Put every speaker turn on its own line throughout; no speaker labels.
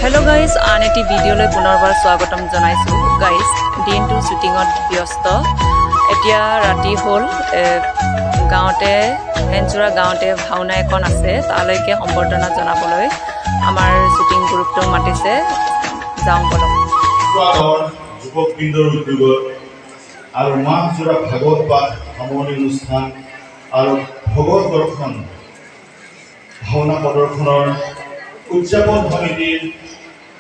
Hello guys आन eighty भिडिओলৈ পুনৰবাৰ স্বাগতম জনাইছো গাইস দিনটো শুটিংত ব্যস্ত এতিয়া ৰাতি হ'ল গাঁৱতে হেনচুৰা গাঁৱতে ভাওনা এখন আছে তালৈকে সম্বৰ্ধনা জনাবলৈ আমাৰ শুটিং গ্ৰুপটো মাতিছে যাওঁ বলক
যুৱকবৃন্দৰ উদ্যোগত আৰু মাহজোৰা ভাগৱত পাঠ সামৰণি অনুষ্ঠান আৰু ভগৱত দৰ্শন ভাওনা প্ৰদৰ্শনৰ উদযাপন সমিতিৰ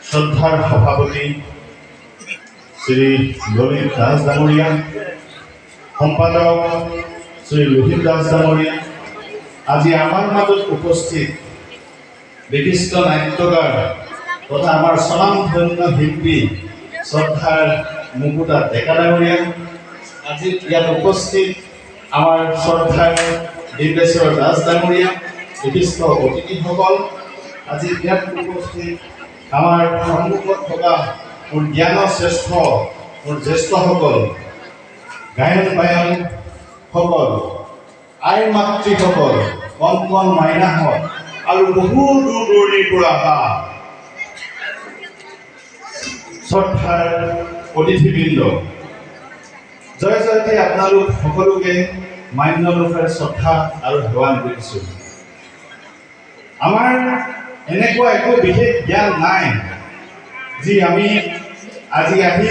শ্ৰদ্ধাৰ সভাপতি শ্ৰী ললিত দাস ডাঙৰীয়া সম্পাদক শ্ৰী লোহিত দাস ডাঙৰীয়া আজি আমাৰ মাজত উপস্থিত বিশিষ্ট নাট্যকাৰ তথা আমাৰ স্বনামধন্য শিল্পী শ্ৰদ্ধাৰ মুকুতা ডেকা ডাঙৰীয়া আজি ইয়াত উপস্থিত আমাৰ শ্ৰদ্ধাৰ দিব্যেশ্বৰ দাস ডাঙৰীয়া বিশিষ্ট অতিথিসকল আজি ইয়াত উপস্থিত আমাৰ সন্মুখত থকা মোৰ জ্ঞান শ্ৰেষ্ঠ মোৰ জ্যেষ্ঠসকল গায়ন বায়নসকল আই মাতৃসকল কণ কণ মাইনাহঁত আৰু বহু দূৰ দূৰণিৰ পৰা অহা শ্ৰদ্ধাৰ অতিথিবৃন্দ জয় জয়তে আপোনালোক সকলোকে মান্য ৰূপেৰে শ্ৰদ্ধা আৰু সেৱা কৰিছোঁ। আমাৰ এনেকুৱা একো বিশেষ জ্ঞান নাই যি আমি আজি আহি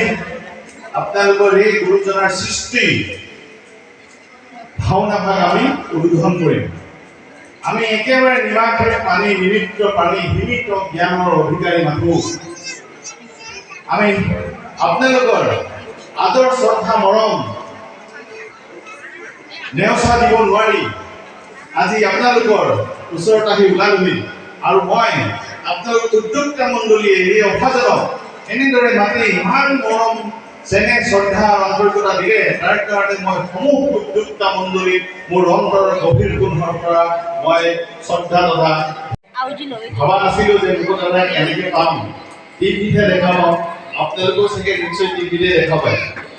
আপোনালোকৰ এই গুৰুজনাৰ সৃষ্টি ভাওনা ভাগ আমি উদ্বোধন কৰিম। আমি একেবাৰে নিমাখেৰে পানী নিমিত্ৰ পানী সীমিত জ্ঞানৰ অধিকাৰী মানুহ। আমি আপোনালোকৰ আদৰ শ্ৰদ্ধা মৰম নেওচা দিব নোৱাৰি আজি আপোনালোকৰ ওচৰত আহি ওলালোহি আৰু মই আপোনালোক উদ্যোক্তা মণ্ডলীয়ে এই অভাজনক এনেদৰে মাতি ইমান মৰম চেনেহ শ্ৰদ্ধা আৰু আন্তৰিকতা দিলে তাৰ কাৰণে মই সমূহ উদ্যোক্তা মণ্ডলীক মোৰ অন্তৰৰ গভীৰ গুণৰ পৰা মই শ্ৰদ্ধা তথা ভবা নাছিলোঁ যে মোক দাদা কেনেকৈ পাম টিভিতহে দেখা পাওঁ আপোনালোকেও চাগে নিশ্চয় টিভিতে দেখা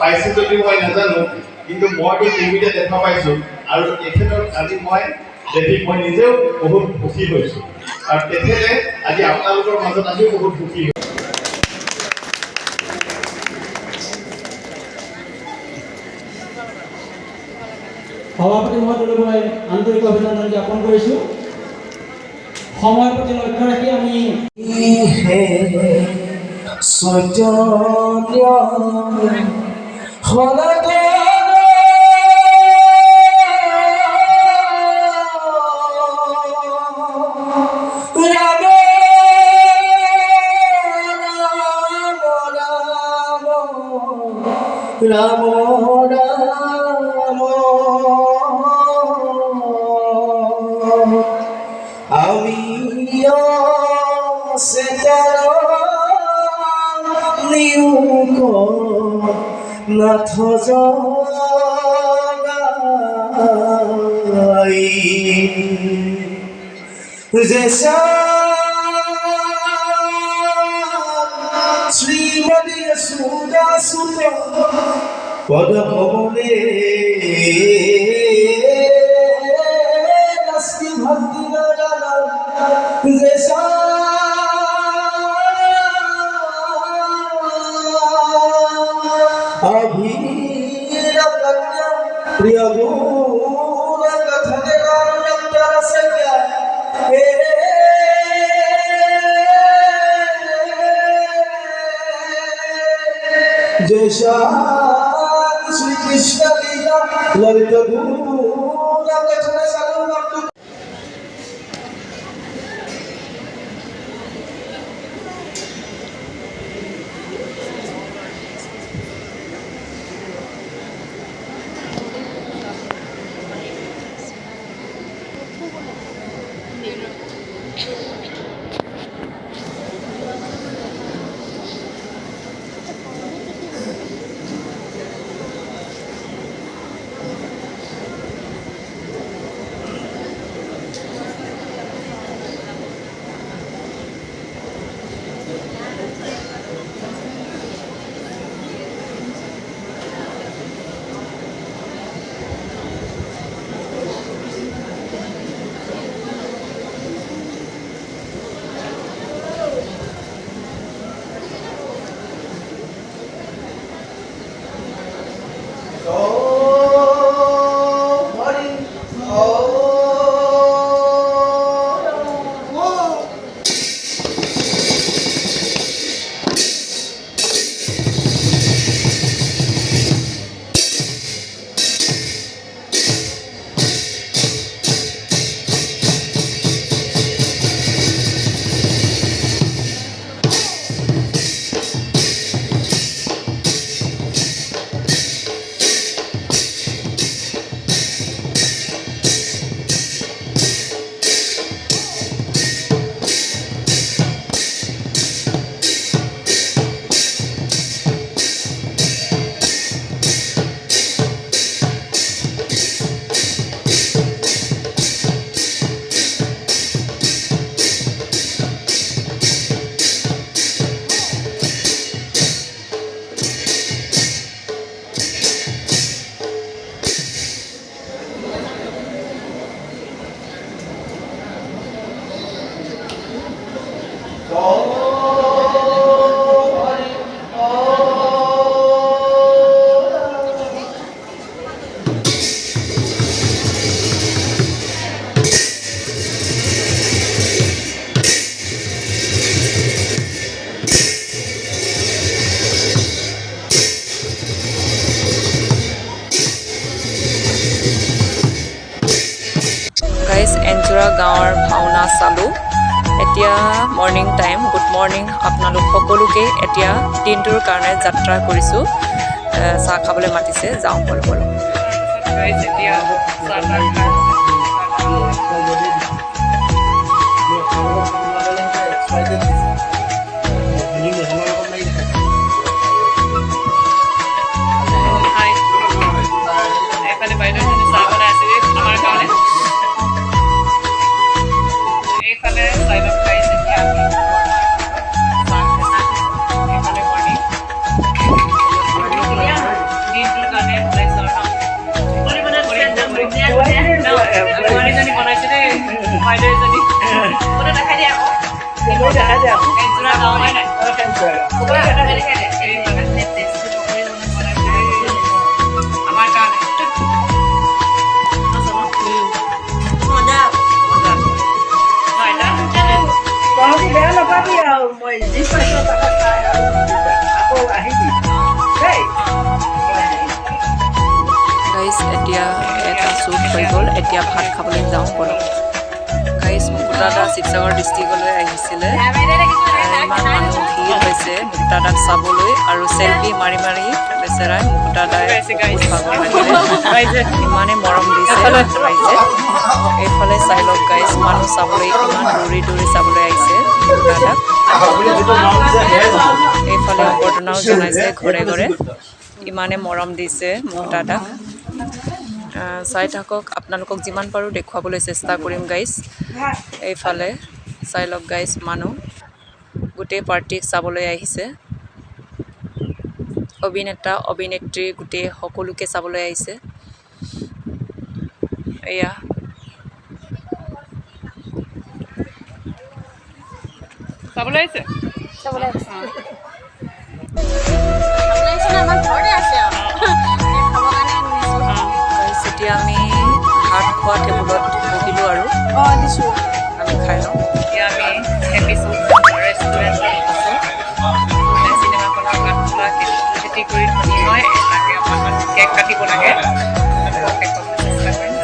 পাইছে যদিও মই নাজানো কিন্তু মইতো টিভিতে দেখা পাইছোঁ আৰু তেখেতক আজি মই দেখি মই নিজেও বহুত সুখী হৈছোঁ আৰু তেখেতে আজি আপোনালোকৰ মাজত আহিও বহুত সুখী হৈছোঁ।
সভাপতি মহোদয়লৈ মই আন্তৰিক অভিনন্দন জ্ঞাপন কৰিছোঁ। সময়ৰ প্ৰতি লক্ষ্য ৰাখি আমি
রাম রাম আমি নিউক নাথ জগাই যেসা শ্রীমতী সুদা সুত পদ কমলে নাস্তি ভক্তি নারায়ণ যেসা অভীর কন্যা প্রিয় গুণ কথনে নারযন্ত্র সংজ্ঞা जैसा श्री कृष्ण लीला ललित गुण कथन सर्व
এতিয়া মৰ্ণিং টাইম গুড মৰ্ণিং আপোনালোক সকলোকে এতিয়া দিনটোৰ কাৰণে যাত্ৰা কৰিছোঁ চাহ খাবলৈ মাতিছে যাওঁ ব'ল ব'ল এতিয়া এফালে বাইদেউ চাহ বনাই আছে আমাৰ কাৰণে এইফালে চাই লওক গাইছ এতিয়া আমি দিনটোৰ কাৰণে ওলাইছোঁ আৰু বনাইছে দেই বাইদেউ এজনী দেখাই দিয়া আকৌ গাঁও হয় নাই আমাৰ কাৰণে
তহঁতি বেয়া নাপাবি আৰু মই যি পাইছোঁ তাকে চাই আৰু আকৌ আহিবি দেই
গাইছ এতিয়া এটা শ্বুট হৈ গ'ল এতিয়া ভাত খাবলৈ যাওঁ ব'লক গাইছ মুকুতাদা শিৱসাগৰ ডিষ্ট্ৰিক্টলৈ আহিছিলে ইমান মানুহ ভিৰ হৈছে মুকুতাদাক চাবলৈ আৰু চেলফি মাৰি মাৰি বেচেৰাই মুকুতাদাই ইমানেই মৰম দিছে ৰাইজে এইফালে চাই লওক গাইছ মানুহ চাবলৈ ইমান দৌৰি দৌৰি চাবলৈ আহিছে মুকুতাদাক এইফালে অৱৰ্তনাও জনাইছে ঘৰে ঘৰে ইমানে মৰম দিছে মুকুতাদাক চাই থাকক আপোনালোকক যিমান পাৰোঁ দেখুৱাবলৈ চেষ্টা কৰিম গাইছ এইফালে চাই লওক গাইছ মানুহ গোটেই পাৰ্টিক চাবলৈ আহিছে অভিনেতা অভিনেত্ৰী গোটেই সকলোকে চাবলৈ আহিছে এয়া চাবলৈ আহিছে এতিয়া আমি ভাত খোৱা টেবুলত বহিলোঁ আৰু আমি খাই লওঁ এতিয়া আমি হেপিছোঁ ৰেষ্টুৰেণ্টত আছোঁ চিনেমাখনৰ কাঠফুলা খেতি কৰি ধনী হয় তাকে অকণমান কেক কাটিব লাগে চেষ্টা কৰিম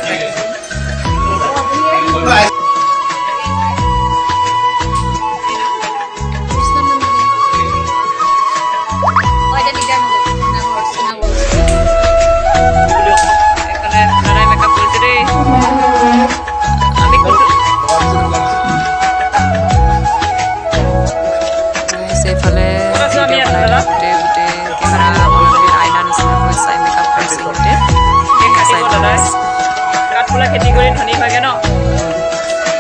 কাঠফুলা খেতি কৰি ধনী হয়গৈ ন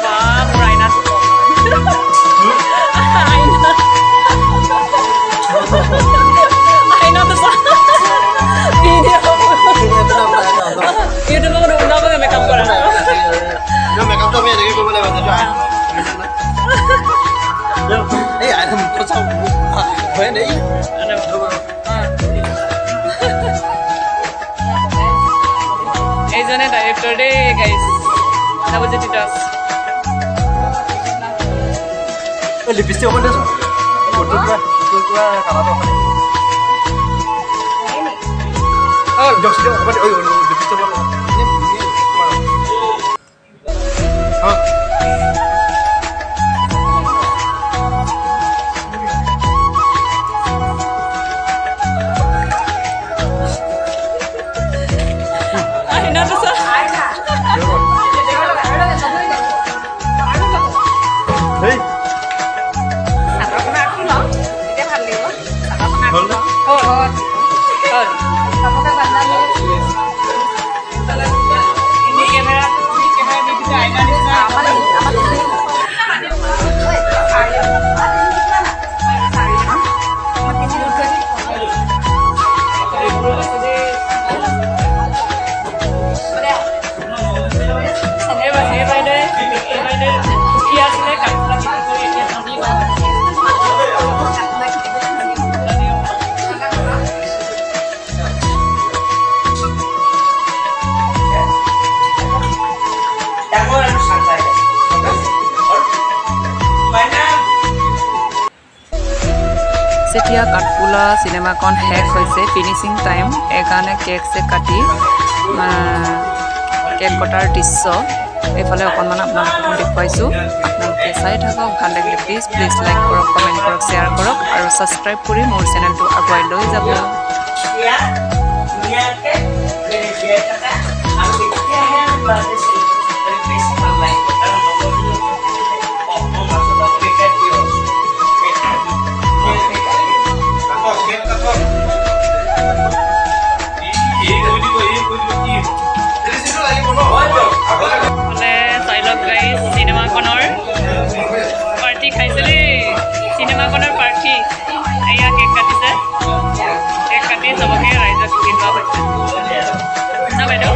বা মোৰ আইনাটো আইনাটো ইউটিউবত ওলাবগৈ মেকআপ কৰা
মেকআপটো আমি এনেকৈ কৰিব লাগিব এই হয় নেই
এইজনে ডাইৰেক্টৰ দেই গাইছ নৱজ্যোতি দাস
লিপষ্টিক অকণ দেচোন
যেতিয়া কাঠফুলা চিনেমাখন শেষ হৈছে ফিনিচিং টাইম এইকাৰণে কেক চেক কাটি কেক কটাৰ দৃশ্য এইফালে অকণমান আপোনালোকক দেখুৱাইছোঁ আপোনালোকে চাই থাকক ভাল লাগিলে প্লিজ লাইক কৰক কমেণ্ট কৰক শ্বেয়াৰ কৰক আৰু ছাবস্ক্ৰাইব কৰি মোৰ চেনেলটো আগুৱাই লৈ যাব চাই লওক গাইজ চিনেমাখনৰ পাৰ্টি খাইছে দেই চিনেমাখনৰ পাৰ্টি এয়া কেক কাটিছে কেক কাটি চবকে ৰাইজক কিনোৱা হৈছে ন বাইদেউ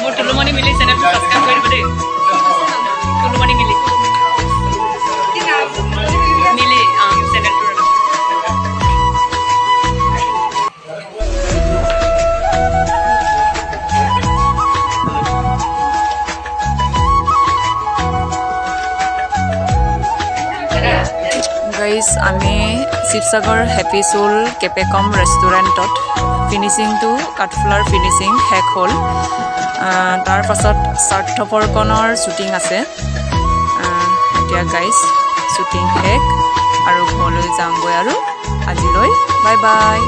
মোৰ তুলুমণি মিলি চেনেলটো ছাবস্ক্ৰাইব কৰি দিব দেই তুলুমণি মিলি চেনেলটো গাইজ আমি শিৱসাগৰ হেপী চুল কেপেকম ৰেষ্টুৰেণ্টত ফিনিচিংটো কাঠফুলাৰ ফিনিচিং শেষ হ'ল তাৰ পাছত স্বাৰ্থপৰকণৰ শ্বুটিং আছে এতিয়া গাইজ শ্বুটিং শেষ আৰু ঘৰলৈ যামগৈ আৰু আজিলৈ বাই বাই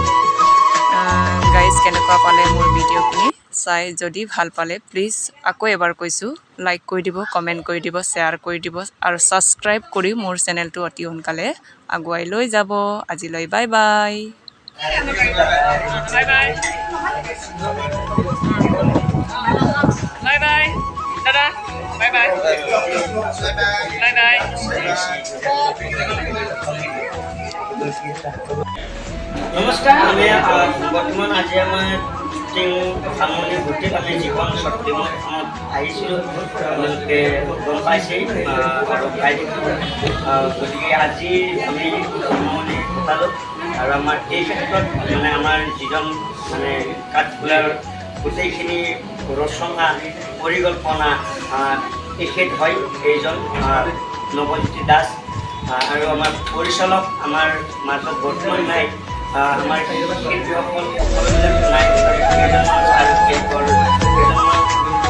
গাইজ কেনেকুৱা পালে মোৰ ভিডিঅ'খিনি চাই যদি ভাল পালে প্লিজ আকৌ এবাৰ কৈছোঁ লাইক কৰি দিব কমেণ্ট কৰি দিব শ্বেয়াৰ কৰি দিব আৰু ছাবস্ক্ৰাইব কৰি মোৰ চেনেলটো অতি সোনকালে আগুৱাই লৈ যাব আজিলৈ bye bye bye bye bye bye দাদা বাই বাই বাই বাই
নমস্কাৰ আমি বৰ্তমান আজি আমাৰ শ্বুটিং সামৰণি ঘটিল আমি যিখন শ্বৰ্ট ফিল্মত আহিছিলোঁ আপোনালোকে গম পাইছেই আৰু পাই দেখিব গতিকে আজি আমি সামৰণি ঘটালোঁ আৰু আমাৰ এই ক্ষেত্ৰত মানে আমাৰ যিজন মানে কাঠফুলাৰ গোটেইখিনি ৰচনা পৰিকল্পনা তেখেত হয় এইজন নৱজ্যোতি দাস আৰু আমাৰ পৰিচালক আমাৰ মাজত বৰ্তমান নাই আমাৰ শিল্পীসকল সকলোবিলাক নাই আৰু কেইজন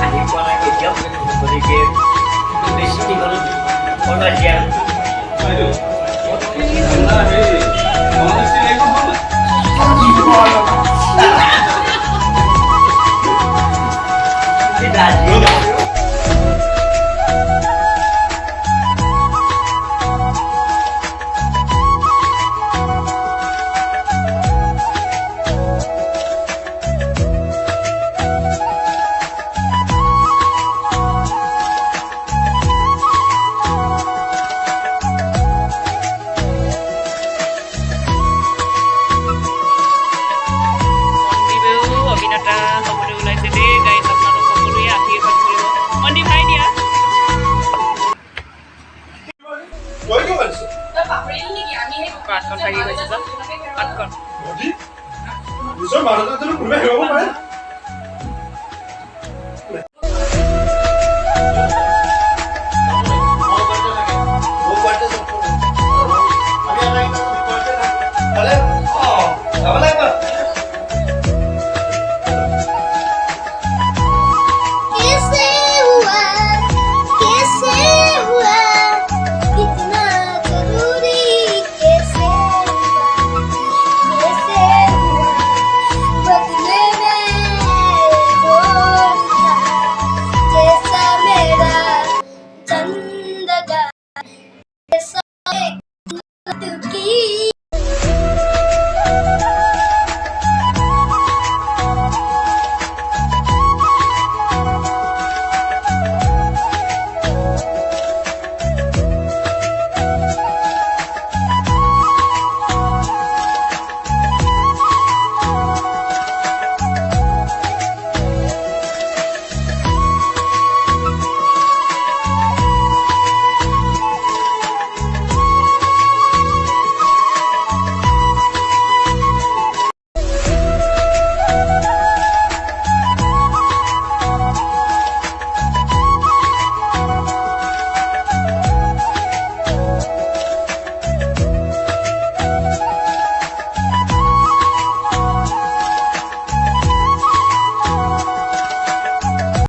আহি পোৱা নাই এতিয়াও গতিকে বেছি দীঘল আজি
পাতকণ থাকি গৈছে যে পাতকণ
নিজৰ মানুহজনৰ কোনোবাই হেৰুৱাব পাৰে